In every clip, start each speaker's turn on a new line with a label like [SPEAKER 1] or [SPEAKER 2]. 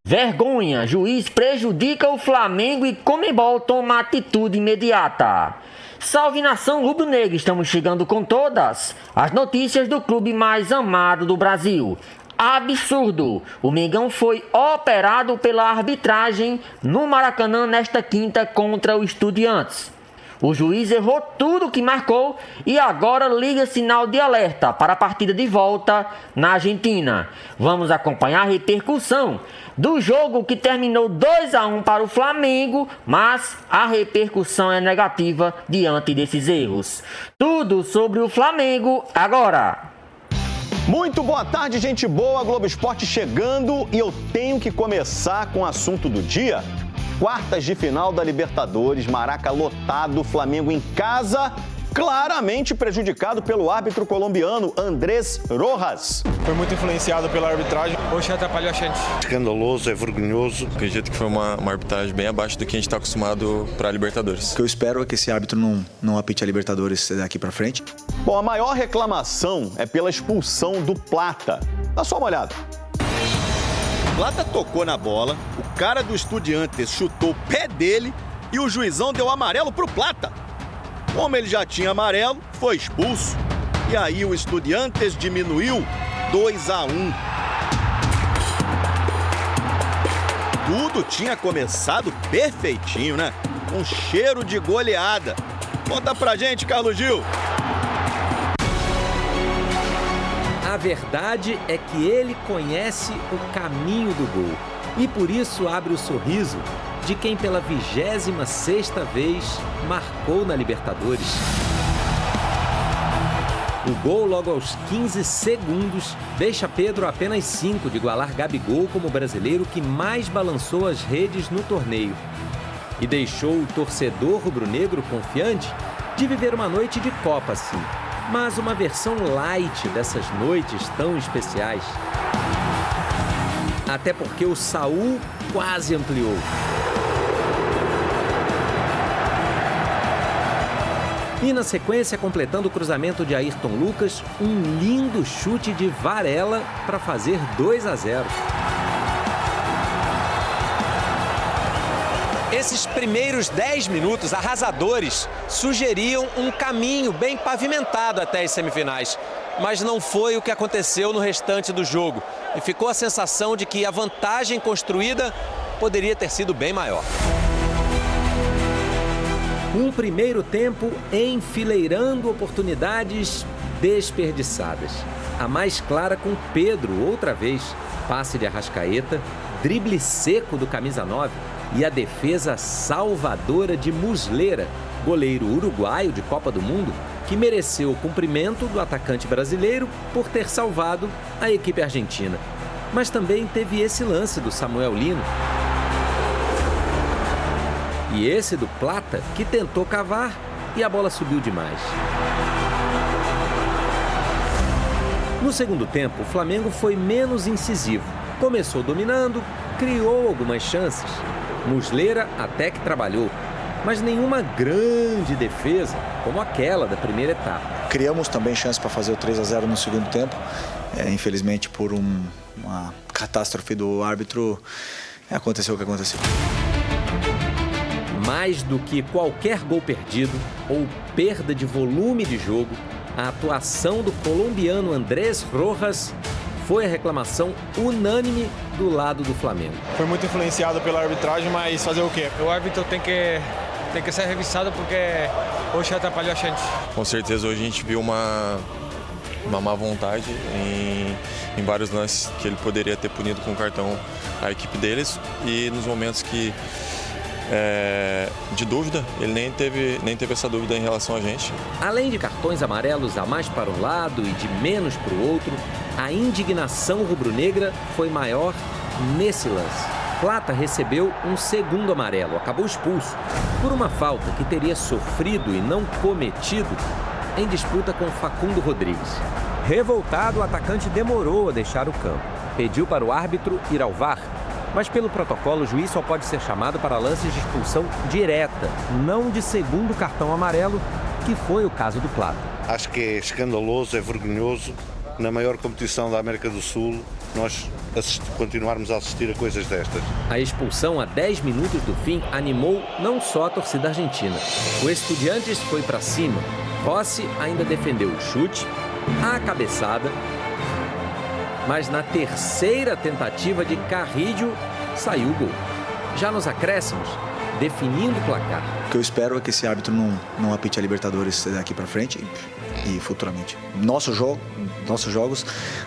[SPEAKER 1] Vergonha, juiz prejudica o Flamengo e Conmebol toma atitude imediata. Salve nação rubro-negra, estamos chegando com todas as notícias do clube mais amado do Brasil. Absurdo! O Mengão foi operado pela arbitragem no Maracanã nesta quinta contra o Estudiantes. O juiz errou tudo que marcou e agora liga sinal de alerta para a partida de volta na Argentina. Vamos acompanhar a repercussão do jogo que terminou 2-1 para o Flamengo, mas a repercussão é negativa diante desses erros. Tudo sobre o Flamengo agora.
[SPEAKER 2] Muito boa tarde, gente boa. Globo Esporte chegando e eu tenho que começar com o assunto do dia. Quartas de final da Libertadores, Maraca lotado, Flamengo em casa, claramente prejudicado pelo árbitro colombiano Andrés Rojas.
[SPEAKER 3] Foi muito influenciado pela arbitragem, hoje atrapalhou a gente.
[SPEAKER 4] Escandaloso, é vergonhoso.
[SPEAKER 5] Acredito que foi uma arbitragem bem abaixo do que a gente está acostumado para a Libertadores.
[SPEAKER 6] O que eu espero é que esse árbitro não apite a Libertadores daqui para frente.
[SPEAKER 2] Bom, a maior reclamação é pela expulsão do Plata. Dá só uma olhada.
[SPEAKER 7] Plata tocou na bola, o cara do Estudiantes chutou o pé dele e o juizão deu amarelo pro Plata. Como ele já tinha amarelo, foi expulso. E aí o Estudiantes diminuiu 2-1. Tudo tinha começado perfeitinho, né? Um cheiro de goleada. Conta pra gente, Carlos Gil.
[SPEAKER 8] A verdade é que ele conhece o caminho do gol e por isso abre o sorriso de quem pela 26ª vez marcou na Libertadores. O gol logo aos 15 segundos deixa Pedro a apenas 5 de igualar Gabigol como o brasileiro que mais balançou as redes no torneio. E deixou o torcedor rubro-negro confiante de viver uma noite de Copa assim. Mas uma versão light dessas noites tão especiais. Até porque o Saul quase ampliou. E na sequência, completando o cruzamento de Ayrton Lucas, um lindo chute de Varela para fazer 2-0. Esses primeiros 10 minutos arrasadores sugeriam um caminho bem pavimentado até as semifinais. Mas não foi o que aconteceu no restante do jogo. E ficou a sensação de que a vantagem construída poderia ter sido bem maior. Um primeiro tempo enfileirando oportunidades desperdiçadas. A mais clara com Pedro, outra vez. Passe de Arrascaeta, drible seco do camisa 9. E a defesa salvadora de Muslera, goleiro uruguaio de Copa do Mundo, que mereceu o cumprimento do atacante brasileiro por ter salvado a equipe argentina. Mas também teve esse lance do Samuel Lino. E esse do Plata, que tentou cavar e a bola subiu demais. No segundo tempo, o Flamengo foi menos incisivo. Começou dominando, criou algumas chances. Muslera até que trabalhou, mas nenhuma grande defesa como aquela da primeira etapa.
[SPEAKER 6] Criamos também chance para fazer o 3-0 no segundo tempo. Infelizmente, por uma catástrofe do árbitro, aconteceu o que aconteceu.
[SPEAKER 8] Mais do que qualquer gol perdido ou perda de volume de jogo, a atuação do colombiano Andrés Rojas foi a reclamação unânime do lado do Flamengo.
[SPEAKER 3] Foi muito influenciado pela arbitragem, mas fazer o quê? O árbitro tem que ser revisado porque hoje atrapalhou a gente.
[SPEAKER 5] Com certeza hoje a gente viu uma má vontade em vários lances que ele poderia ter punido com o cartão a equipe deles e nos momentos que de dúvida, ele nem teve essa dúvida em relação a gente.
[SPEAKER 8] Além de cartões amarelos a mais para um lado e de menos para o outro, a indignação rubro-negra foi maior nesse lance. Plata recebeu um segundo amarelo, acabou expulso, por uma falta que teria sofrido e não cometido em disputa com Facundo Rodrigues. Revoltado, o atacante demorou a deixar o campo. Pediu para o árbitro ir ao VAR, mas pelo protocolo o juiz só pode ser chamado para lances de expulsão direta, não de segundo cartão amarelo, que foi o caso do Plata.
[SPEAKER 4] Acho que é escandaloso, é vergonhoso. na maior competição da América do Sul, nós continuarmos a assistir a coisas destas.
[SPEAKER 8] A expulsão a 10 minutos do fim animou não só a torcida argentina. O Estudiantes foi para cima. Rossi ainda defendeu o chute, a cabeçada, mas na terceira tentativa de Carrillo saiu o gol. Já nos acréscimos, definindo o placar.
[SPEAKER 6] O que eu espero é que esse árbitro não apite a Libertadores daqui para frente e futuramente. Nossos jogos,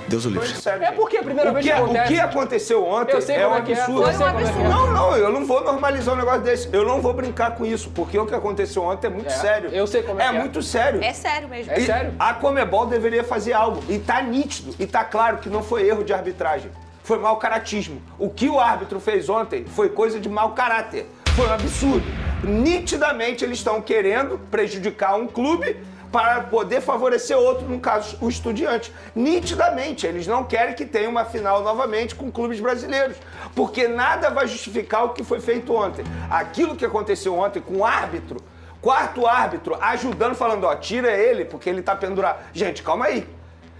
[SPEAKER 6] Deus o livre.
[SPEAKER 9] É porque a primeira vez que acontece... O que aconteceu ontem é um absurdo.
[SPEAKER 10] Foi um absurdo.
[SPEAKER 9] Não, eu não vou normalizar um negócio desse. Eu não vou brincar com isso, porque o que aconteceu ontem é muito sério.
[SPEAKER 10] Eu sei como é que é.
[SPEAKER 9] É muito sério.
[SPEAKER 10] É sério mesmo.
[SPEAKER 9] É sério. A Conmebol deveria fazer algo. E tá nítido, e tá claro que não foi erro de arbitragem. Foi mau caratismo. O que o árbitro fez ontem foi coisa de mau caráter. Foi um absurdo. Nitidamente eles estão querendo prejudicar um clube para poder favorecer outro, no caso, o Estudiantes. Nitidamente, eles não querem que tenha uma final novamente com clubes brasileiros, porque nada vai justificar o que foi feito ontem. Aquilo que aconteceu ontem com o árbitro, quarto árbitro, ajudando, falando, ó, tira ele, porque ele tá pendurado. Gente, calma aí.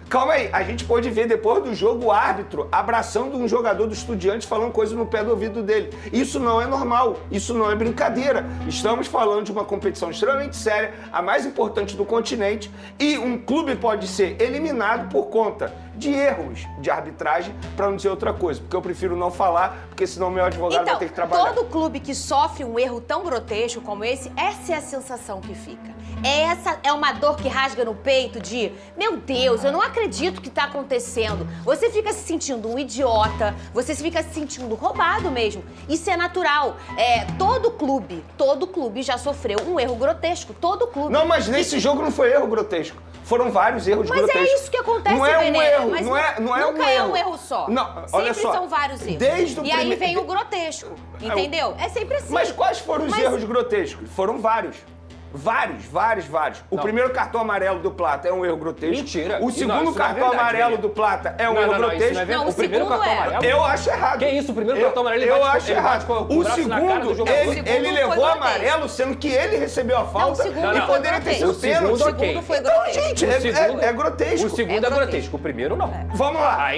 [SPEAKER 9] Calma aí, a gente pode ver depois do jogo o árbitro abraçando um jogador do Estudiantes falando coisa no pé do ouvido dele. Isso não é normal, isso não é brincadeira. Estamos falando de uma competição extremamente séria, a mais importante do continente, e um clube pode ser eliminado por conta de erros de arbitragem, para não dizer outra coisa, porque eu prefiro não falar, porque senão meu advogado vai ter que trabalhar.
[SPEAKER 10] Todo clube que sofre um erro tão grotesco como esse, essa é a sensação que fica. Essa é uma dor que rasga no peito de, meu Deus, eu não acredito que tá acontecendo. Você fica se sentindo um idiota, você fica se sentindo roubado mesmo. Isso é natural. Todo clube já sofreu um erro grotesco, todo clube.
[SPEAKER 9] Não, mas nesse jogo não foi erro grotesco. Foram vários erros grotescos.
[SPEAKER 10] Mas é isso que acontece,
[SPEAKER 9] não é um erro,
[SPEAKER 10] mas
[SPEAKER 9] não é
[SPEAKER 10] nunca
[SPEAKER 9] um erro.
[SPEAKER 10] É um erro só.
[SPEAKER 9] Não, olha
[SPEAKER 10] sempre
[SPEAKER 9] só.
[SPEAKER 10] São vários erros. E aí vem o grotesco, entendeu? É sempre assim.
[SPEAKER 9] Mas quais foram os erros grotescos? Foram vários. Vários. O primeiro cartão amarelo do Plata é um erro grotesco.
[SPEAKER 10] Mentira.
[SPEAKER 9] O segundo cartão amarelo do Plata é um erro grotesco.
[SPEAKER 10] Não, o primeiro cartão amarelo?
[SPEAKER 9] Eu acho errado.
[SPEAKER 10] Que isso? O primeiro cartão amarelo ele
[SPEAKER 9] eu
[SPEAKER 10] bate,
[SPEAKER 9] acho errado. O segundo, ele levou amarelo, sendo que ele recebeu a falta e poderia ter sido pênalti.
[SPEAKER 10] O segundo foi
[SPEAKER 9] então, gente, é grotesco.
[SPEAKER 10] O segundo é grotesco, o primeiro não.
[SPEAKER 9] Vamos lá.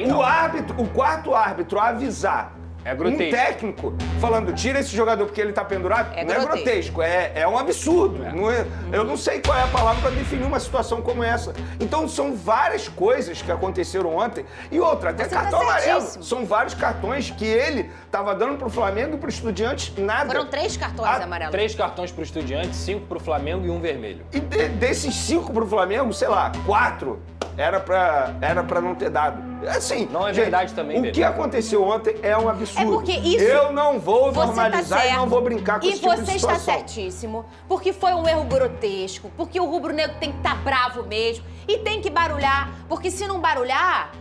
[SPEAKER 9] O quarto árbitro avisar um técnico falando, tira esse jogador porque ele tá pendurado, não é grotesco, é um absurdo. Não é, eu não sei qual é a palavra para definir uma situação como essa. Então são várias coisas que aconteceram ontem. E outra, até cartão amarelo. São vários cartões que ele tava dando pro Flamengo e pro Estudiantes, nada.
[SPEAKER 10] Foram 3 cartões amarelos.
[SPEAKER 11] 3 cartões pro Estudiantes, 5 pro Flamengo e 1 vermelho.
[SPEAKER 9] E desses 5 pro Flamengo, sei lá, 4 era pra não ter dado. Assim,
[SPEAKER 11] não é verdade também,
[SPEAKER 9] o que aconteceu ontem é um absurdo.
[SPEAKER 10] É porque isso...
[SPEAKER 9] Eu não vou normalizar e não vou brincar com esse tipo de situação.
[SPEAKER 10] E você está certíssimo, porque foi um erro grotesco, porque o rubro-negro tem que estar bravo mesmo e tem que barulhar, porque se não barulhar,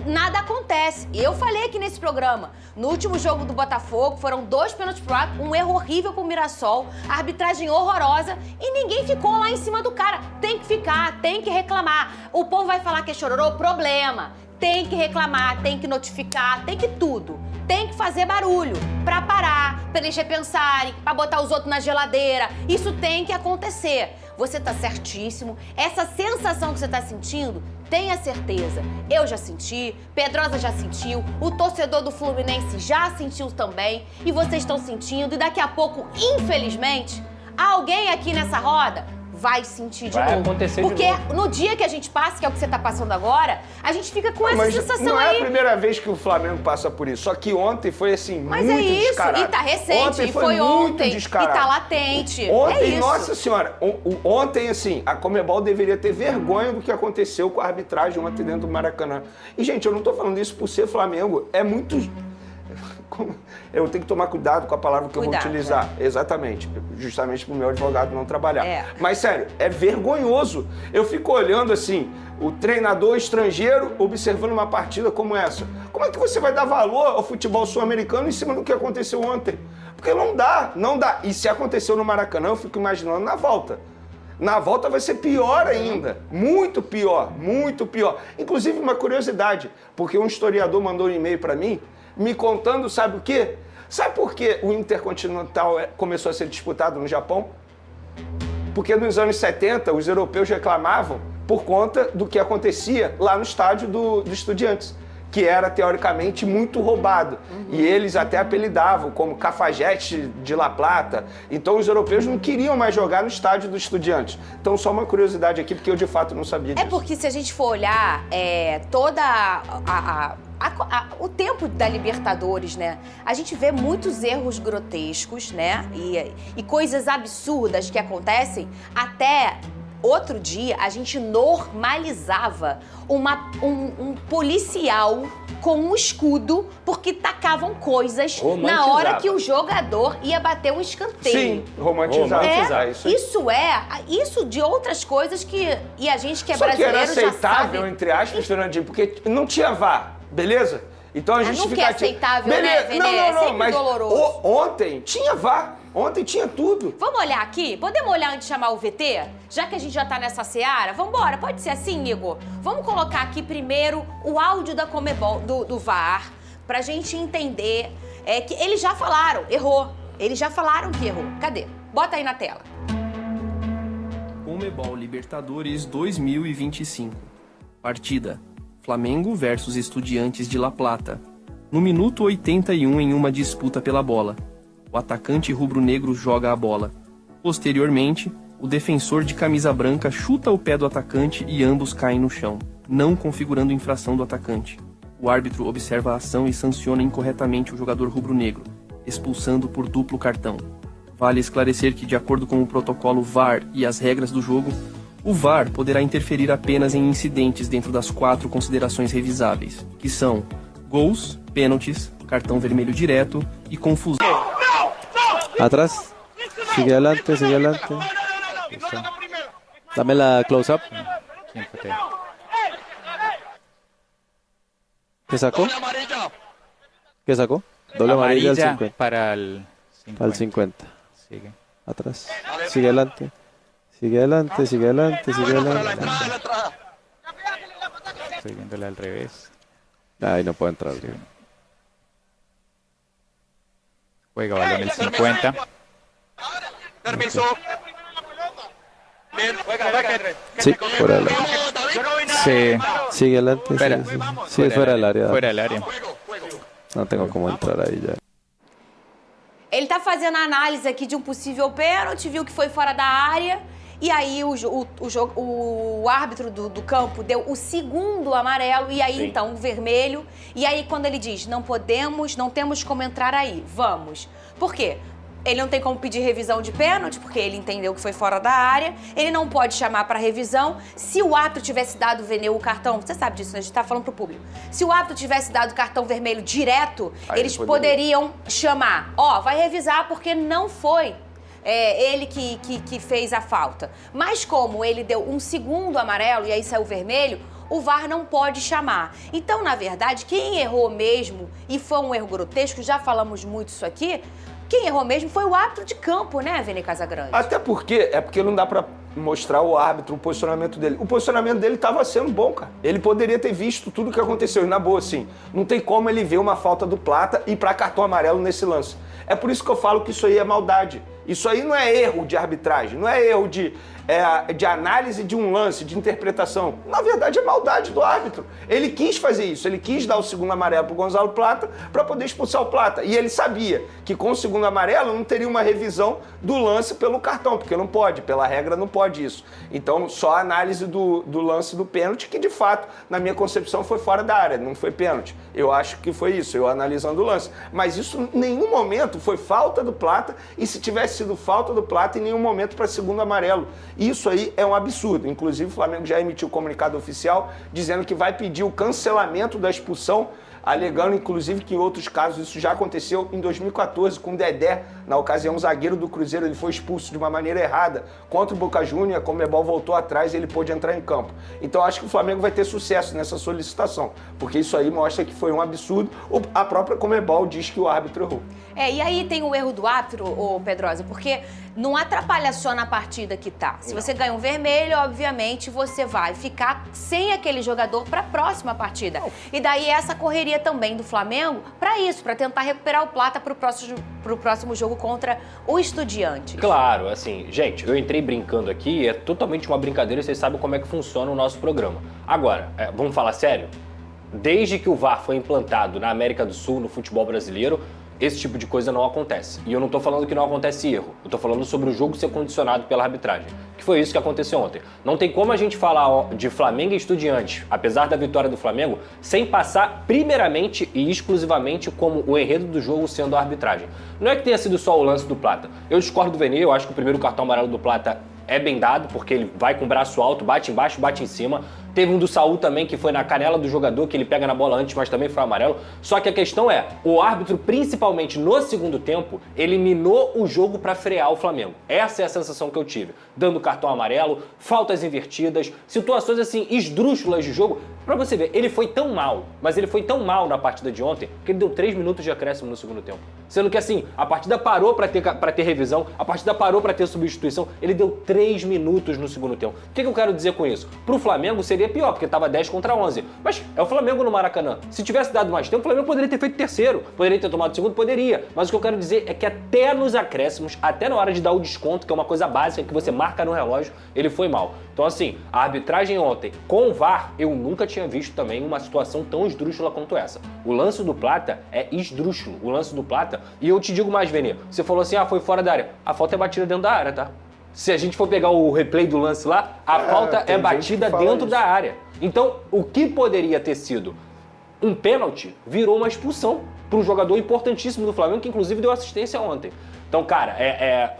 [SPEAKER 10] nada acontece. Eu falei aqui nesse programa, no último jogo do Botafogo, foram 2 pênaltis pro lado, um erro horrível pro Mirassol, arbitragem horrorosa e ninguém ficou lá em cima do cara. Tem que ficar, tem que reclamar. O povo vai falar que é chororô, problema. Tem que reclamar, tem que notificar, tem que tudo. Tem que fazer barulho pra parar, pra eles repensarem, pra botar os outros na geladeira. Isso tem que acontecer. Você tá certíssimo. Essa sensação que você tá sentindo, tenha certeza. Eu já senti, Pedrosa já sentiu, o torcedor do Fluminense já sentiu também. E vocês estão sentindo. E daqui a pouco, infelizmente, alguém aqui nessa roda vai sentir de novo.
[SPEAKER 11] Vai acontecer
[SPEAKER 10] porque
[SPEAKER 11] de novo.
[SPEAKER 10] No dia que a gente passa, que é o que você tá passando agora, a gente fica com essa sensação
[SPEAKER 9] não
[SPEAKER 10] aí.
[SPEAKER 9] Não é a primeira vez que o Flamengo passa por isso. Só que ontem foi assim,
[SPEAKER 10] mas
[SPEAKER 9] muito
[SPEAKER 10] descarado. Mas é isso, e tá recente,
[SPEAKER 9] ontem
[SPEAKER 10] e foi ontem,
[SPEAKER 9] descarado.
[SPEAKER 10] e tá latente.
[SPEAKER 9] Ontem,
[SPEAKER 10] é isso.
[SPEAKER 9] Nossa Senhora, ontem, assim, a Conmebol deveria ter vergonha do que aconteceu com a arbitragem ontem dentro do Maracanã. E, gente, eu não tô falando isso por ser Flamengo, é muito... Eu tenho que tomar cuidado com a palavra que eu vou utilizar. Exatamente. Justamente para o meu advogado não trabalhar. Mas, sério, é vergonhoso. Eu fico olhando, assim, o treinador estrangeiro observando uma partida como essa. Como é que você vai dar valor ao futebol sul-americano em cima do que aconteceu ontem? Porque não dá. E se aconteceu no Maracanã, eu fico imaginando na volta. Na volta vai ser pior ainda. Muito pior, muito pior. Inclusive, uma curiosidade, porque um historiador mandou um e-mail para mim, me contando, sabe o quê? Sabe por que o Intercontinental começou a ser disputado no Japão? Porque nos anos 70, os europeus reclamavam por conta do que acontecia lá no estádio do Estudiantes, que era, teoricamente, muito roubado. E eles até apelidavam como Cafajeste de La Plata. Então, os europeus não queriam mais jogar no estádio do Estudiantes. Então, só uma curiosidade aqui, porque eu, de fato, não sabia disso.
[SPEAKER 10] É porque, se a gente for olhar o tempo da Libertadores, né? A gente vê muitos erros grotescos, né? E coisas absurdas que acontecem. Até outro dia, a gente normalizava um policial com um escudo porque tacavam coisas na hora que o jogador ia bater um escanteio.
[SPEAKER 9] Sim, romantizar.
[SPEAKER 10] Isso de outras coisas que... E a gente que é
[SPEAKER 9] Só
[SPEAKER 10] brasileiro
[SPEAKER 9] que era
[SPEAKER 10] já
[SPEAKER 9] aceitável,
[SPEAKER 10] sabe.
[SPEAKER 9] entre aspas, Fernandinho, porque não tinha VAR, beleza? Então a gente
[SPEAKER 10] nunca é aceitável,
[SPEAKER 9] beleza.
[SPEAKER 10] né, Venê? É sempre
[SPEAKER 9] mas
[SPEAKER 10] doloroso.
[SPEAKER 9] Ontem tinha VAR. Ontem tinha tudo.
[SPEAKER 10] Vamos olhar aqui? Podemos olhar antes de chamar o VT? Já que a gente já tá nessa seara? Vambora, pode ser assim, Igor? Vamos colocar aqui primeiro o áudio da Conmebol, do VAR, pra gente entender que eles já falaram, errou. Eles já falaram que errou. Cadê? Bota aí na tela.
[SPEAKER 12] Conmebol Libertadores 2025. Partida: Flamengo versus Estudiantes de La Plata. No minuto 81, em uma disputa pela bola, o atacante rubro-negro joga a bola. Posteriormente, o defensor de camisa branca chuta o pé do atacante e ambos caem no chão, não configurando infração do atacante. O árbitro observa a ação e sanciona incorretamente o jogador rubro-negro, expulsando por duplo cartão. Vale esclarecer que, de acordo com o protocolo VAR e as regras do jogo, o VAR poderá interferir apenas em incidentes dentro das 4 considerações revisáveis, que são gols, pênaltis, cartão vermelho direto e confusão.
[SPEAKER 13] Atrás. Sigue adelante, sigue adelante. Dame la close-up. ¿Qué sacó? ¿Qué sacó? Doble amarilla al 50.
[SPEAKER 14] Para el 50.
[SPEAKER 13] Al 50.
[SPEAKER 14] Sigue.
[SPEAKER 13] Atrás. Sigue adelante. Sigue adelante, sigue adelante, sigue adelante.
[SPEAKER 14] Estoy viéndole al revés.
[SPEAKER 13] Ahí no puede entrar.
[SPEAKER 14] Juega balón el 50.
[SPEAKER 13] Permiso. Sí, fuera del área.
[SPEAKER 14] Sí.
[SPEAKER 13] Sigue adelante.
[SPEAKER 14] Espera.
[SPEAKER 13] Sí, es fuera del área.
[SPEAKER 14] Fuera del área.
[SPEAKER 13] No tengo cómo entrar ahí ya.
[SPEAKER 10] Ele tá fazendo a análise aqui de um possível pênalti, viu que foi fora da área. E aí o árbitro do campo deu o segundo amarelo e aí
[SPEAKER 11] Sim.
[SPEAKER 10] então o vermelho. E aí quando ele diz, não temos como entrar aí, vamos. Por quê? Ele não tem como pedir revisão de pênalti, porque ele entendeu que foi fora da área. Ele não pode chamar para revisão. Se o árbitro tivesse dado o cartão, você sabe disso, né? A gente tá falando pro público. Se o árbitro tivesse dado o cartão vermelho direto, aí eles poderiam chamar. Vai revisar porque não foi ele que fez a falta. Mas como ele deu um segundo amarelo e aí saiu vermelho, o VAR não pode chamar. Então, na verdade, quem errou mesmo, e foi um erro grotesco, já falamos muito isso aqui, quem errou mesmo foi o árbitro de campo, né, Vene Casagrande?
[SPEAKER 9] Até porque não dá pra mostrar o árbitro, o posicionamento dele. O posicionamento dele tava sendo bom, cara. Ele poderia ter visto tudo o que aconteceu. E na boa, assim, não tem como ele ver uma falta do Plata e ir pra cartão amarelo nesse lance. É por isso que eu falo que isso aí é maldade. Isso aí não é erro de arbitragem, não é erro de análise de um lance, de interpretação. Na verdade, é maldade do árbitro. Ele quis fazer isso, ele quis dar o segundo amarelo pro Gonzalo Plata para poder expulsar o Plata. E ele sabia que com o segundo amarelo não teria uma revisão do lance pelo cartão, porque não pode, pela regra não pode isso. Então, só a análise do lance do pênalti, que de fato, na minha concepção, foi fora da área, não foi pênalti. Eu acho que foi isso, eu analisando o lance. Mas isso em nenhum momento foi falta do Plata, e se tivesse sido falta do Plata, em nenhum momento para segundo amarelo. Isso aí é um absurdo. Inclusive, o Flamengo já emitiu um comunicado oficial dizendo que vai pedir o cancelamento da expulsão, alegando, inclusive, que em outros casos isso já aconteceu em 2014 com o Dedé. Na ocasião, um zagueiro do Cruzeiro ele foi expulso de uma maneira errada contra o Boca Juniors, a Conmebol voltou atrás e ele pôde entrar em campo. Então, acho que o Flamengo vai ter sucesso nessa solicitação, porque isso aí mostra que foi um absurdo. A própria Conmebol diz que o árbitro errou.
[SPEAKER 10] E aí tem o erro do árbitro, Pedrosa, porque não atrapalha só na partida que tá. Se você ganha um vermelho, obviamente você vai ficar sem aquele jogador para a próxima partida. E daí essa correria também do Flamengo para isso, para tentar recuperar o Plata para o próximo jogo contra o Estudiantes.
[SPEAKER 11] Claro, assim, gente, eu entrei brincando aqui, é totalmente uma brincadeira, vocês sabem como é que funciona o nosso programa. Agora, vamos falar sério? Desde que o VAR foi implantado na América do Sul, no futebol brasileiro, esse tipo de coisa não acontece. E eu não tô falando que não acontece erro. Eu tô falando sobre o jogo ser condicionado pela arbitragem. Que foi isso que aconteceu ontem. Não tem como a gente falar de Flamengo e Estudiantes, apesar da vitória do Flamengo, sem passar primeiramente e exclusivamente como o enredo do jogo sendo a arbitragem. Não é que tenha sido só o lance do Plata. Eu discordo do Vene, eu acho que o primeiro cartão amarelo do Plata é bem dado, porque ele vai com o braço alto, bate embaixo, bate em cima. Teve um do Saul também, que foi na canela do jogador, que ele pega na bola antes, mas também foi amarelo. Só que a questão é, o árbitro, principalmente no segundo tempo, eliminou o jogo para frear o Flamengo. Essa é a sensação que eu tive. Dando cartão amarelo, faltas invertidas, situações assim, esdrúxulas de jogo. Pra você ver, ele foi tão mal, mas ele foi tão mal na partida de ontem, que ele deu 3 minutos de acréscimo no segundo tempo. Sendo que assim, a partida parou pra ter revisão, a partida parou pra ter substituição, ele deu 3 minutos no segundo tempo. O que eu quero dizer com isso? Pro Flamengo seria pior, porque tava 10 contra 11. Mas é o Flamengo no Maracanã. Se tivesse dado mais tempo, o Flamengo poderia ter feito terceiro, poderia ter tomado segundo, poderia. Mas o que eu quero dizer é que até nos acréscimos, até na hora de dar o desconto, que é uma coisa básica que você marca no relógio, ele foi mal. Então assim, a arbitragem ontem com o VAR, eu nunca tinha visto também uma situação tão esdrúxula quanto essa. O lance do Plata é esdrúxulo, o lance do Plata. E eu te digo mais, Vene, você falou assim, foi fora da área. A falta é batida dentro da área, tá? Se a gente for pegar o replay do lance lá, a falta é batida dentro da área. Então, o que poderia ter sido um pênalti virou uma expulsão para um jogador importantíssimo do Flamengo, que inclusive deu assistência ontem. Então, cara,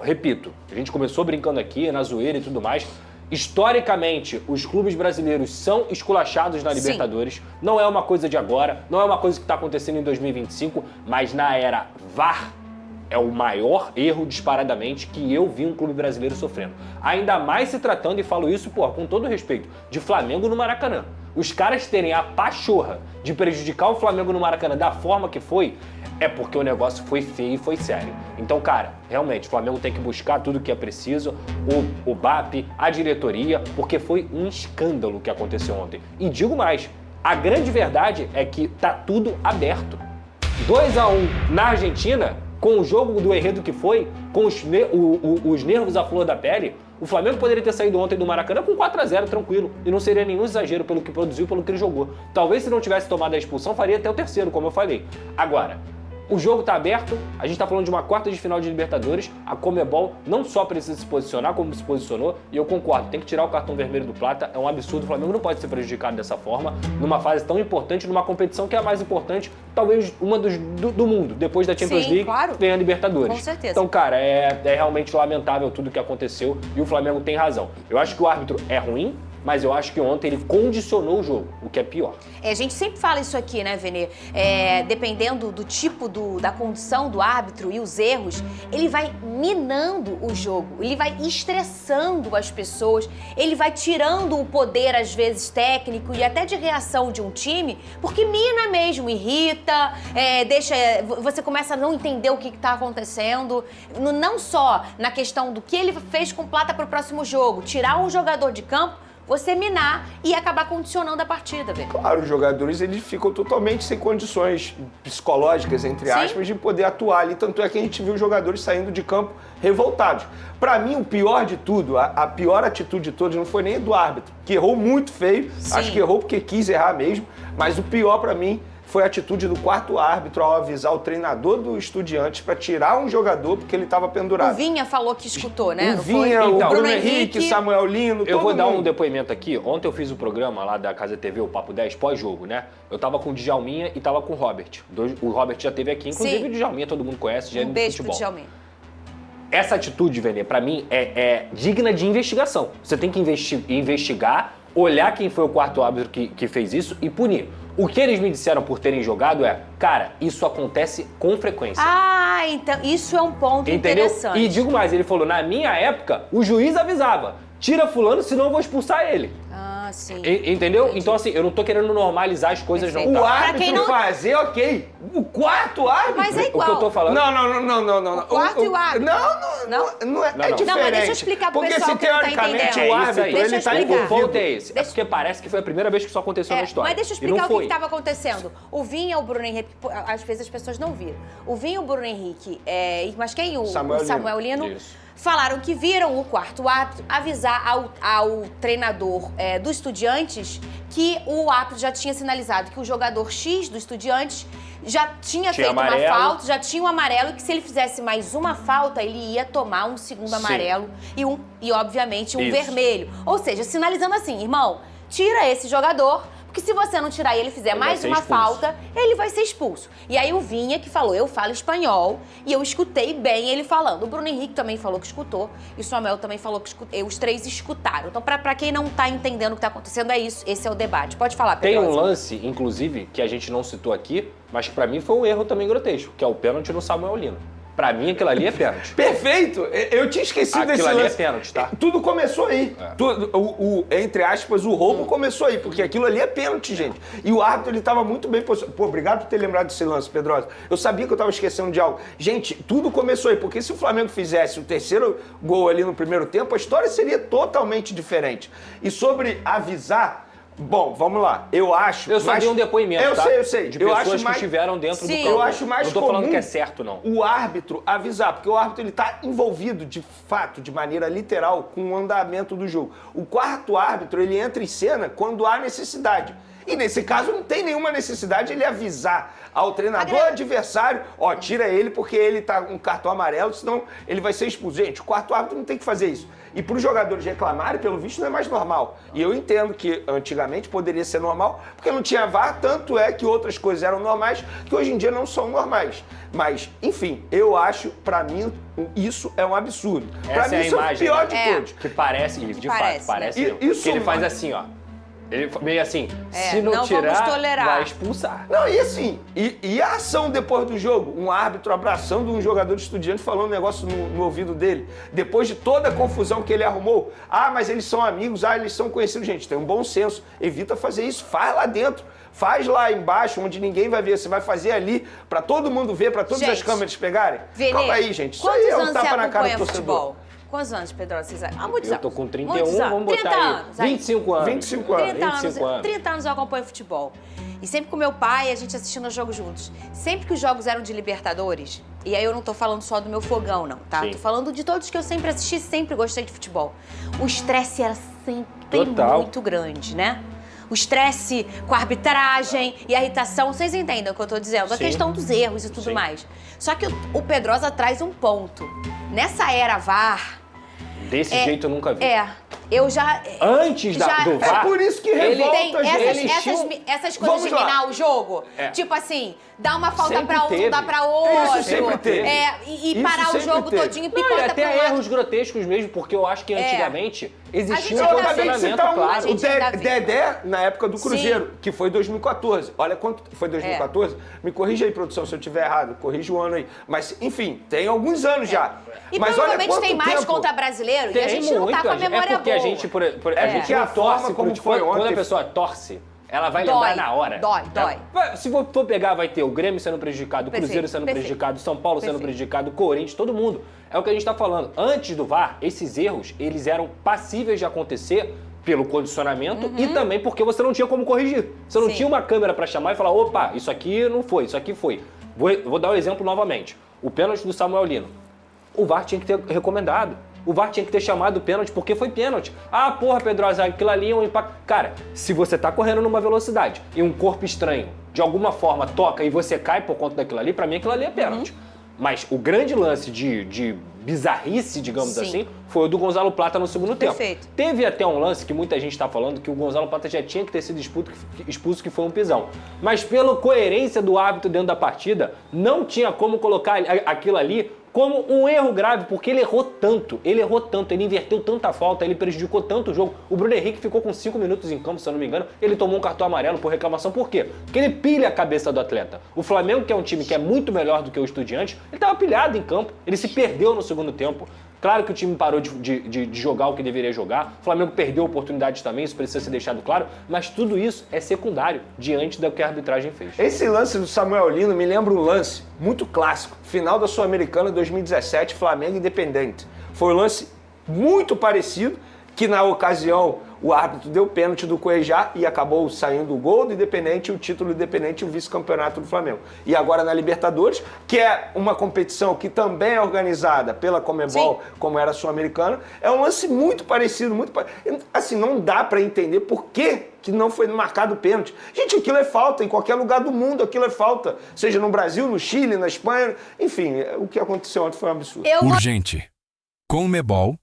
[SPEAKER 11] repito, a gente começou brincando aqui, na zoeira e tudo mais. Historicamente, os clubes brasileiros são esculachados na Libertadores. Sim. Não é uma coisa de agora, não é uma coisa que está acontecendo em 2025, mas na era VAR é o maior erro disparadamente que eu vi um clube brasileiro sofrendo. Ainda mais se tratando, e falo isso, com todo respeito, de Flamengo no Maracanã. Os caras terem a pachorra de prejudicar o Flamengo no Maracanã da forma que foi, é porque o negócio foi feio e foi sério. Então, cara, realmente, o Flamengo tem que buscar tudo que é preciso, o BAP, a diretoria, porque foi um escândalo que aconteceu ontem. E digo mais, a grande verdade é que tá tudo aberto. 2-1 na Argentina, com o jogo do enredo que foi, com os nervos à flor da pele, o Flamengo poderia ter saído ontem do Maracanã com 4-0 tranquilo, e não seria nenhum exagero pelo que produziu, pelo que ele jogou. Talvez se não tivesse tomado a expulsão, faria até o terceiro, como eu falei. Agora, o jogo tá aberto, a gente tá falando de uma quarta de final de Libertadores, a Conmebol não só precisa se posicionar como se posicionou, e eu concordo, tem que tirar o cartão vermelho do Plata, é um absurdo, o Flamengo não pode ser prejudicado dessa forma, numa fase tão importante, numa competição que é a mais importante, talvez uma do mundo, depois da Champions League, claro, vem a Libertadores.
[SPEAKER 10] Com certeza.
[SPEAKER 11] Então, cara, é realmente lamentável tudo o que aconteceu, e o Flamengo tem razão. Eu acho que o árbitro é ruim, mas eu acho que ontem ele condicionou o jogo, o que é pior.
[SPEAKER 10] A gente sempre fala isso aqui, né, Vene? Dependendo do tipo da condição do árbitro e os erros, ele vai minando o jogo, ele vai estressando as pessoas, ele vai tirando o poder, às vezes, técnico e até de reação de um time, porque mina mesmo, irrita, você começa a não entender o que está acontecendo, não só na questão do que ele fez com o Plata para o próximo jogo, tirar um jogador de campo, você minar e acabar condicionando a partida, velho.
[SPEAKER 9] Claro, os jogadores eles ficam totalmente sem condições psicológicas, entre aspas, de poder atuar ali. Tanto é que a gente viu os jogadores saindo de campo revoltados. Pra mim, o pior de tudo, a pior atitude de todos não foi nem do árbitro, que errou muito feio. Sim. Acho que errou porque quis errar mesmo. Mas o pior pra mim foi a atitude do quarto árbitro ao avisar o treinador do Estudiantes para tirar um jogador porque ele estava pendurado.
[SPEAKER 10] O Vinha falou que escutou, né?
[SPEAKER 9] O Vinha, o Bruno Henrique, Samuel Lino,
[SPEAKER 11] eu vou dar um depoimento aqui. Ontem eu fiz o programa lá da Casa TV, o Papo 10, pós-jogo, né? Eu tava com o Djalminha e tava com o Robert. O Robert já esteve aqui, inclusive. Sim. O Djalminha todo mundo conhece, já é do futebol.
[SPEAKER 10] Beijo pro Djalminha.
[SPEAKER 11] Essa atitude, Vene, pra mim é digna de investigação. Você tem que investigar, olhar quem foi o quarto árbitro que fez isso e punir. O que eles me disseram por terem jogado cara, isso acontece com frequência.
[SPEAKER 10] Ah, então isso é um ponto interessante.
[SPEAKER 11] E digo mais, ele falou, na minha época, o juiz avisava, tira fulano, senão eu vou expulsar ele.
[SPEAKER 10] sim.
[SPEAKER 11] Entendeu? Entendi. Então, assim, eu não tô querendo normalizar as coisas, não. Tá?
[SPEAKER 9] O árbitro fazer, ok. O quarto árbitro...
[SPEAKER 10] Mas é igual.
[SPEAKER 11] O que eu tô falando...
[SPEAKER 9] Não.
[SPEAKER 10] O quarto e o árbitro.
[SPEAKER 9] Não é diferente.
[SPEAKER 10] Não, mas deixa eu explicar pro pessoal que não tá entendendo.
[SPEAKER 9] O árbitro, ele tá envolvido.
[SPEAKER 11] O ponto é esse. É porque parece que foi a primeira vez que isso aconteceu na história.
[SPEAKER 10] Mas deixa eu explicar o que estava acontecendo. O Vinha e o Bruno Henrique, às vezes as pessoas não viram. O Vinha e o Bruno Henrique, mas quem? O Samuel Lino. Falaram que viram o quarto árbitro avisar ao treinador do Estudiantes que o árbitro já tinha sinalizado que o jogador X do Estudiantes já tinha feito uma falta, já tinha um amarelo, e que se ele fizesse mais uma falta, ele ia tomar um segundo amarelo e obviamente, um vermelho. Ou seja, sinalizando assim, irmão, tira esse jogador, porque se você não tirar e ele fizer mais uma falta, ele vai ser expulso. E aí o Vinha que falou, eu falo espanhol, e eu escutei bem ele falando. O Bruno Henrique também falou que escutou, e o Samuel também falou que escutou. Os três escutaram. Então, pra quem não tá entendendo o que tá acontecendo, é isso. Esse é o debate. Pode falar, Pedro.
[SPEAKER 11] Tem um lance, inclusive, que a gente não citou aqui, mas que pra mim foi um erro também grotesco, que é o pênalti no Samuel Lino. Pra mim, aquilo ali é pênalti.
[SPEAKER 9] Perfeito! Eu tinha esquecido desse lance.
[SPEAKER 11] Aquilo ali é pênalti, tá?
[SPEAKER 9] Tudo começou aí. Entre aspas, o roubo começou aí, porque aquilo ali é pênalti, gente. E o árbitro, ele tava muito bem posicionado. Pô, obrigado por ter lembrado desse lance, Pedrosa. Eu sabia que eu tava esquecendo de algo. Gente, tudo começou aí, porque se o Flamengo fizesse o terceiro gol ali no primeiro tempo, a história seria totalmente diferente. E sobre avisar... Bom, vamos lá. Eu acho...
[SPEAKER 11] Eu só dei um depoimento, tá?
[SPEAKER 9] Eu sei.
[SPEAKER 11] De pessoas que estiveram dentro do campo.
[SPEAKER 9] Eu acho mais
[SPEAKER 11] não tô falando que é certo, não.
[SPEAKER 9] O árbitro avisar, porque o árbitro ele tá envolvido, de fato, de maneira literal, com o andamento do jogo. O quarto árbitro, ele entra em cena quando há necessidade. E nesse caso não tem nenhuma necessidade ele avisar ao treinador adversário, tira ele porque ele tá com um cartão amarelo, senão ele vai ser expulso. Gente, o quarto árbitro não tem que fazer isso. E para os jogadores reclamarem, pelo visto, não é mais normal. E eu entendo que antigamente poderia ser normal, porque não tinha VAR, tanto é que outras coisas eram normais, que hoje em dia não são normais. Mas, enfim, eu acho, para mim, isso é um absurdo. Para mim, isso é o pior de todos.
[SPEAKER 11] Que parece, de fato, parece mesmo. Que ele faz assim, ó. Ele meio assim, se não tirar, vai expulsar.
[SPEAKER 9] Não, e assim, e a ação depois do jogo? Um árbitro abraçando um jogador de Estudiante falando um negócio no ouvido dele. Depois de toda a confusão que ele arrumou. Mas eles são amigos, eles são conhecidos. Gente, tem um bom senso. Evita fazer isso, faz lá dentro. Faz lá embaixo, onde ninguém vai ver. Você vai fazer ali, pra todo mundo ver, pra todas as câmeras pegarem. Calma aí, gente. Isso aí é um tapa na cara do torcedor.
[SPEAKER 10] Quantos anos, Pedro? Vocês...
[SPEAKER 11] Eu tô com 31, vamos botar aí. 25 anos.
[SPEAKER 10] 25 anos. 30 anos eu acompanho futebol. E sempre com meu pai, a gente assistindo os jogos juntos. Sempre que os jogos eram de Libertadores, e aí eu não tô falando só do meu fogão, não, tá? Tô falando de todos que eu sempre assisti, sempre gostei de futebol. O estresse era sempre muito grande, né? O estresse com a arbitragem e a irritação, vocês entendem o que eu tô dizendo? A questão dos erros e tudo mais. Só que o Pedrosa traz um ponto. Nessa era VAR...
[SPEAKER 11] Desse jeito eu nunca vi.
[SPEAKER 10] Eu já...
[SPEAKER 11] Antes do VAR...
[SPEAKER 9] É por isso que revolta,
[SPEAKER 10] gente. Essas coisas de minar o jogo, tipo assim, dá uma falta pra um, não dá pra outro.
[SPEAKER 9] Isso sempre teve.
[SPEAKER 10] E parar o jogo todinho e picota
[SPEAKER 11] até
[SPEAKER 10] pra um
[SPEAKER 11] erros grotescos mesmo, porque eu acho que antigamente existia
[SPEAKER 10] um
[SPEAKER 11] condicionamento, claro.
[SPEAKER 9] O Dedé, na época do Cruzeiro, que foi 2014. Olha quanto foi 2014. Me corrija aí, produção, se eu estiver errado. Corrija o ano aí. Mas, enfim, tem alguns anos já.
[SPEAKER 10] E
[SPEAKER 9] mas
[SPEAKER 10] provavelmente
[SPEAKER 9] olha
[SPEAKER 10] tem mais
[SPEAKER 9] tempo.
[SPEAKER 10] Contra brasileiro e a gente não tá com a memória boa.
[SPEAKER 11] A gente, a gente
[SPEAKER 9] a forma como foi ontem.
[SPEAKER 11] Quando a pessoa torce, ela vai lembrar na hora.
[SPEAKER 10] Dói.
[SPEAKER 11] Se for pegar, vai ter o Grêmio sendo prejudicado, o Cruzeiro sendo prejudicado, o São Paulo sendo prejudicado, o Corinthians, todo mundo. É o que a gente tá falando. Antes do VAR, esses erros, eles eram passíveis de acontecer pelo condicionamento e também porque você não tinha como corrigir. Você não tinha uma câmera pra chamar e falar, opa, isso aqui não foi, isso aqui foi. Vou dar o exemplo novamente. O pênalti do Samuel Lino. O VAR tinha que ter recomendado. O VAR tinha que ter chamado o pênalti porque foi pênalti. Porra, Pedrosa, aquilo ali é um impacto. Cara, se você tá correndo numa velocidade e um corpo estranho, de alguma forma, toca e você cai por conta daquilo ali, pra mim aquilo ali é pênalti. Mas o grande lance de bizarrice, digamos assim, foi o do Gonzalo Plata no segundo tempo. Teve até um lance que muita gente tá falando que o Gonzalo Plata já tinha que ter sido expulso, que foi um pisão. Mas pela coerência do árbitro dentro da partida, não tinha como colocar aquilo ali como um erro grave, porque ele errou tanto, ele inverteu tanta falta, ele prejudicou tanto o jogo. O Bruno Henrique ficou com 5 minutos em campo, se eu não me engano, ele tomou um cartão amarelo por reclamação. Por quê? Porque ele pilha a cabeça do atleta. O Flamengo, que é um time que é muito melhor do que o Estudiantes, ele estava pilhado em campo, ele se perdeu no segundo tempo. Claro que o time parou de jogar o que deveria jogar, o Flamengo perdeu oportunidades também, isso precisa ser deixado claro, mas tudo isso é secundário diante do que a arbitragem fez.
[SPEAKER 9] Esse lance do Samuel Lino me lembra um lance muito clássico, final da Sul-Americana 2017, Flamengo Independente. Foi um lance muito parecido, que na ocasião o árbitro deu pênalti do Cuejá e acabou saindo o gol do Independente, o título do Independente e o vice-campeonato do Flamengo. E agora na Libertadores, que é uma competição que também é organizada pela Conmebol, como era a Sul-Americana, é um lance muito parecido, assim, não dá para entender por que não foi marcado o pênalti. Gente, aquilo é falta, em qualquer lugar do mundo aquilo é falta, seja no Brasil, no Chile, na Espanha, enfim, o que aconteceu ontem foi um absurdo.
[SPEAKER 15] Urgente. Conmebol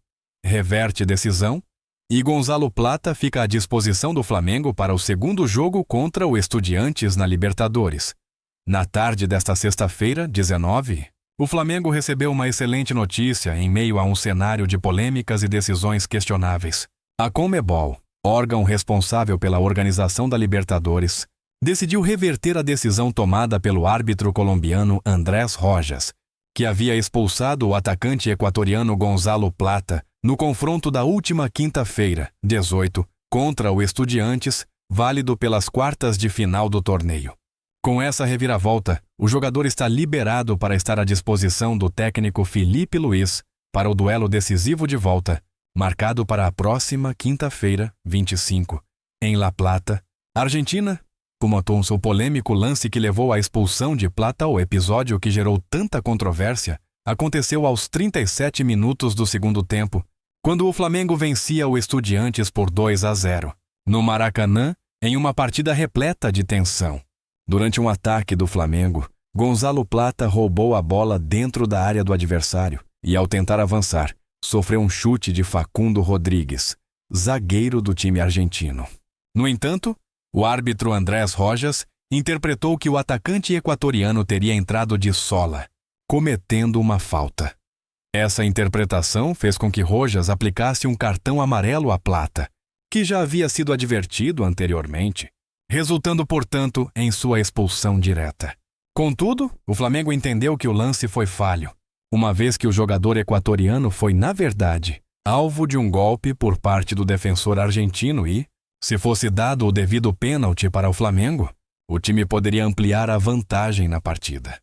[SPEAKER 15] reverte decisão e Gonzalo Plata fica à disposição do Flamengo para o segundo jogo contra o Estudiantes na Libertadores. Na tarde desta sexta-feira, 19, o Flamengo recebeu uma excelente notícia em meio a um cenário de polêmicas e decisões questionáveis. A Conmebol, órgão responsável pela organização da Libertadores, decidiu reverter a decisão tomada pelo árbitro colombiano Andrés Rojas, que havia expulsado o atacante equatoriano Gonzalo Plata no confronto da última quinta-feira, 18, contra o Estudiantes, válido pelas quartas de final do torneio. Com essa reviravolta, o jogador está liberado para estar à disposição do técnico Felipe Luiz para o duelo decisivo de volta, marcado para a próxima quinta-feira, 25, em La Plata, Argentina. Comentou seu polêmico lance que levou à expulsão de Plata. O episódio que gerou tanta controvérsia aconteceu aos 37 minutos do segundo tempo, quando o Flamengo vencia o Estudiantes por 2-0, no Maracanã, em uma partida repleta de tensão. Durante um ataque do Flamengo, Gonzalo Plata roubou a bola dentro da área do adversário e, ao tentar avançar, sofreu um chute de Facundo Rodrigues, zagueiro do time argentino. No entanto, o árbitro Andrés Rojas interpretou que o atacante equatoriano teria entrado de sola, cometendo uma falta. Essa interpretação fez com que Rojas aplicasse um cartão amarelo a Plata, que já havia sido advertido anteriormente, resultando, portanto, em sua expulsão direta. Contudo, o Flamengo entendeu que o lance foi falho, uma vez que o jogador equatoriano foi, na verdade, alvo de um golpe por parte do defensor argentino e, se fosse dado o devido pênalti para o Flamengo, o time poderia ampliar a vantagem na partida.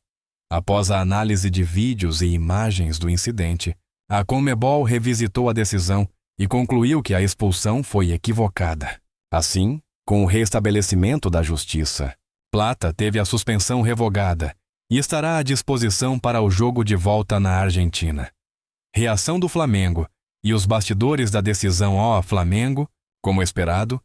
[SPEAKER 15] Após a análise de vídeos e imagens do incidente, a Conmebol revisitou a decisão e concluiu que a expulsão foi equivocada. Assim, com o restabelecimento da justiça, Plata teve a suspensão revogada e estará à disposição para o jogo de volta na Argentina. Reação do Flamengo e os bastidores da decisão ao Flamengo, como esperado,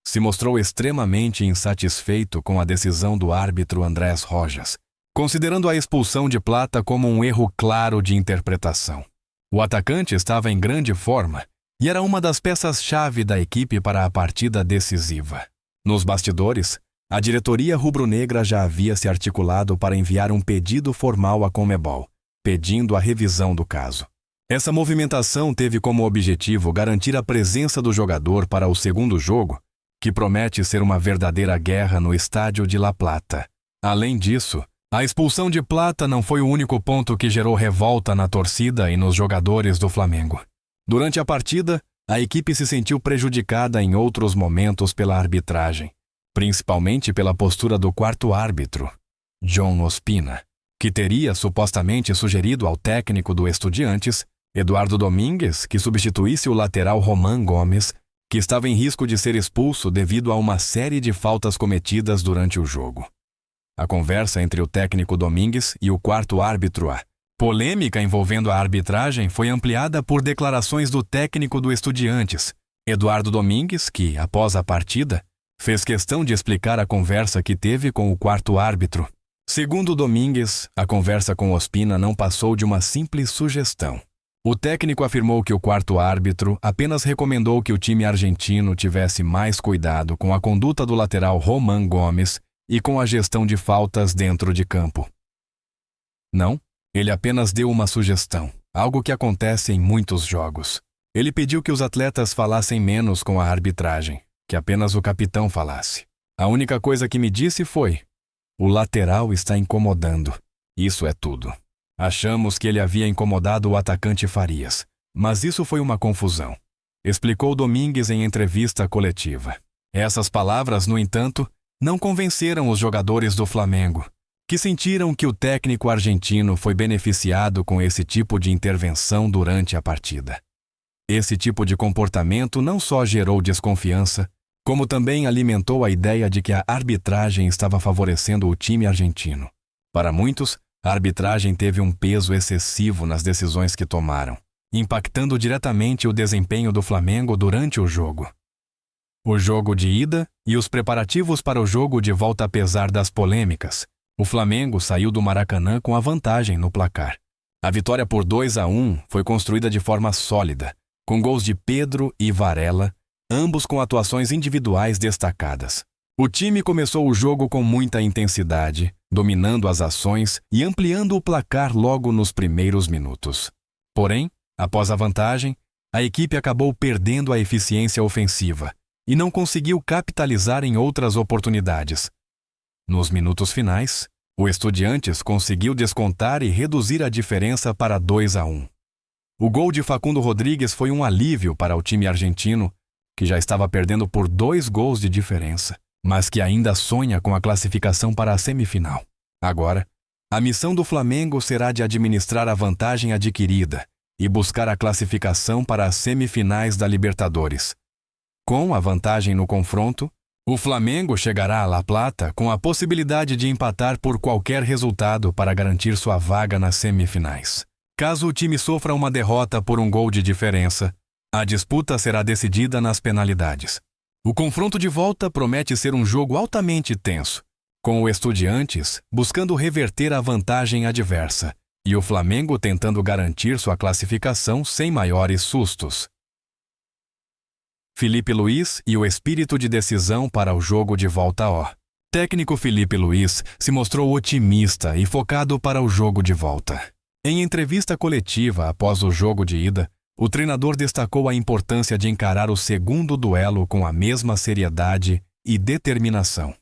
[SPEAKER 15] se mostrou extremamente insatisfeito com a decisão do árbitro Andrés Rojas, considerando a expulsão de Plata como um erro claro de interpretação. O atacante estava em grande forma e era uma das peças-chave da equipe para a partida decisiva. Nos bastidores, a diretoria rubro-negra já havia se articulado para enviar um pedido formal à Conmebol, pedindo a revisão do caso. Essa movimentação teve como objetivo garantir a presença do jogador para o segundo jogo, que promete ser uma verdadeira guerra no estádio de La Plata. Além disso, a expulsão de Plata não foi o único ponto que gerou revolta na torcida e nos jogadores do Flamengo. Durante a partida, a equipe se sentiu prejudicada em outros momentos pela arbitragem, principalmente pela postura do quarto árbitro, John Ospina, que teria supostamente sugerido ao técnico do Estudiantes, Eduardo Domingues, que substituísse o lateral Román Gomes, que estava em risco de ser expulso devido a uma série de faltas cometidas durante o jogo. A conversa entre o técnico Domingues e o quarto árbitro, a polêmica envolvendo a arbitragem, foi ampliada por declarações do técnico do Estudiantes, Eduardo Domingues, que, após a partida, fez questão de explicar a conversa que teve com o quarto árbitro. Segundo Domingues, a conversa com Ospina não passou de uma simples sugestão. O técnico afirmou que o quarto árbitro apenas recomendou que o time argentino tivesse mais cuidado com a conduta do lateral Román Gomes e com a gestão de faltas dentro de campo. Não, ele apenas deu uma sugestão, algo que acontece em muitos jogos. Ele pediu que os atletas falassem menos com a arbitragem, que apenas o capitão falasse. A única coisa que me disse foi: o lateral está incomodando. Isso é tudo. Achamos que ele havia incomodado o atacante Farias, mas isso foi uma confusão, explicou Domingues em entrevista coletiva. Essas palavras, no entanto, não convenceram os jogadores do Flamengo, que sentiram que o técnico argentino foi beneficiado com esse tipo de intervenção durante a partida. Esse tipo de comportamento não só gerou desconfiança, como também alimentou a ideia de que a arbitragem estava favorecendo o time argentino. Para muitos, a arbitragem teve um peso excessivo nas decisões que tomaram, impactando diretamente o desempenho do Flamengo durante o jogo. O jogo de ida e os preparativos para o jogo de volta, apesar das polêmicas, o Flamengo saiu do Maracanã com a vantagem no placar. A vitória por 2-1 foi construída de forma sólida, com gols de Pedro e Varela, ambos com atuações individuais destacadas. O time começou o jogo com muita intensidade, dominando as ações e ampliando o placar logo nos primeiros minutos. Porém, após a vantagem, a equipe acabou perdendo a eficiência ofensiva e não conseguiu capitalizar em outras oportunidades. Nos minutos finais, o Estudiantes conseguiu descontar e reduzir a diferença para 2-1. O gol de Facundo Rodrigues foi um alívio para o time argentino, que já estava perdendo por 2 gols de diferença, mas que ainda sonha com a classificação para a semifinal. Agora, a missão do Flamengo será de administrar a vantagem adquirida e buscar a classificação para as semifinais da Libertadores. Com a vantagem no confronto, o Flamengo chegará a La Plata com a possibilidade de empatar por qualquer resultado para garantir sua vaga nas semifinais. Caso o time sofra uma derrota por um gol de diferença, a disputa será decidida nas penalidades. O confronto de volta promete ser um jogo altamente tenso, com o Estudiantes buscando reverter a vantagem adversa e o Flamengo tentando garantir sua classificação sem maiores sustos. Felipe Luiz e o espírito de decisão para o jogo de volta. Técnico Felipe Luiz se mostrou otimista e focado para o jogo de volta. Em entrevista coletiva após o jogo de ida, o treinador destacou a importância de encarar o segundo duelo com a mesma seriedade e determinação.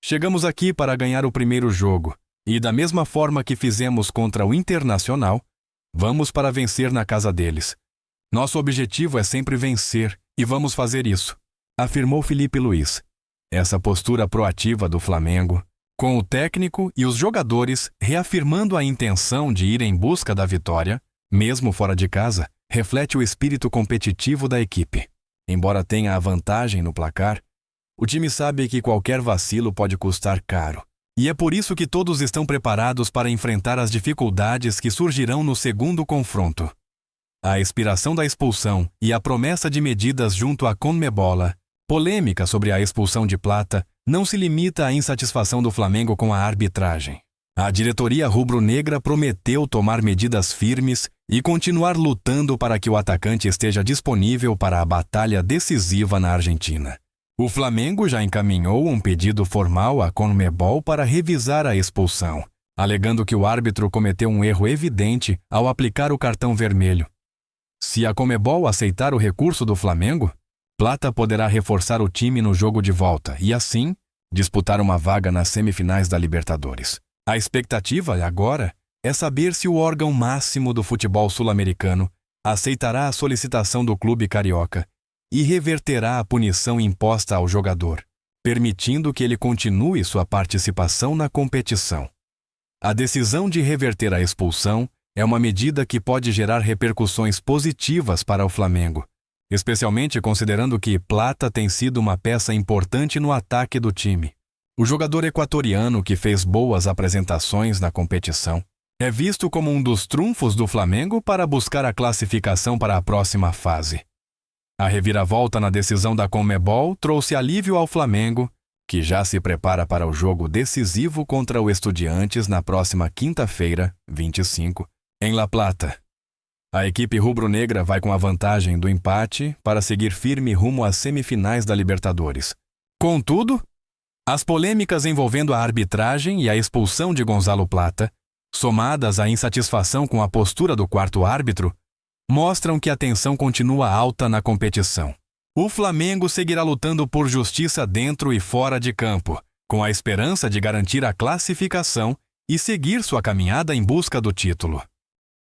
[SPEAKER 15] Chegamos aqui para ganhar o primeiro jogo e, da mesma forma que fizemos contra o Internacional, vamos para vencer na casa deles. Nosso objetivo é sempre vencer e vamos fazer isso, afirmou Felipe Luiz. Essa postura proativa do Flamengo, com o técnico e os jogadores reafirmando a intenção de ir em busca da vitória, mesmo fora de casa, reflete o espírito competitivo da equipe. Embora tenha a vantagem no placar, o time sabe que qualquer vacilo pode custar caro. E é por isso que todos estão preparados para enfrentar as dificuldades que surgirão no segundo confronto. A expiração da expulsão e a promessa de medidas junto à CONMEBOL, polêmica sobre a expulsão de Plata, não se limita à insatisfação do Flamengo com a arbitragem. A diretoria rubro-negra prometeu tomar medidas firmes e continuar lutando para que o atacante esteja disponível para a batalha decisiva na Argentina. O Flamengo já encaminhou um pedido formal à CONMEBOL para revisar a expulsão, alegando que o árbitro cometeu um erro evidente ao aplicar o cartão vermelho. Se a CONMEBOL aceitar o recurso do Flamengo, Plata poderá reforçar o time no jogo de volta e, assim, disputar uma vaga nas semifinais da Libertadores. A expectativa, agora, é saber se o órgão máximo do futebol sul-americano aceitará a solicitação do clube carioca e reverterá a punição imposta ao jogador, permitindo que ele continue sua participação na competição. A decisão de reverter a expulsão é uma medida que pode gerar repercussões positivas para o Flamengo, especialmente considerando que Plata tem sido uma peça importante no ataque do time. O jogador equatoriano, que fez boas apresentações na competição, é visto como um dos trunfos do Flamengo para buscar a classificação para a próxima fase. A reviravolta na decisão da CONMEBOL trouxe alívio ao Flamengo, que já se prepara para o jogo decisivo contra o Estudiantes na próxima quinta-feira, 25, em La Plata. A equipe rubro-negra vai com a vantagem do empate para seguir firme rumo às semifinais da Libertadores. Contudo, as polêmicas envolvendo a arbitragem e a expulsão de Gonzalo Plata, somadas à insatisfação com a postura do quarto árbitro, mostram que a tensão continua alta na competição. O Flamengo seguirá lutando por justiça dentro e fora de campo, com a esperança de garantir a classificação e seguir sua caminhada em busca do título.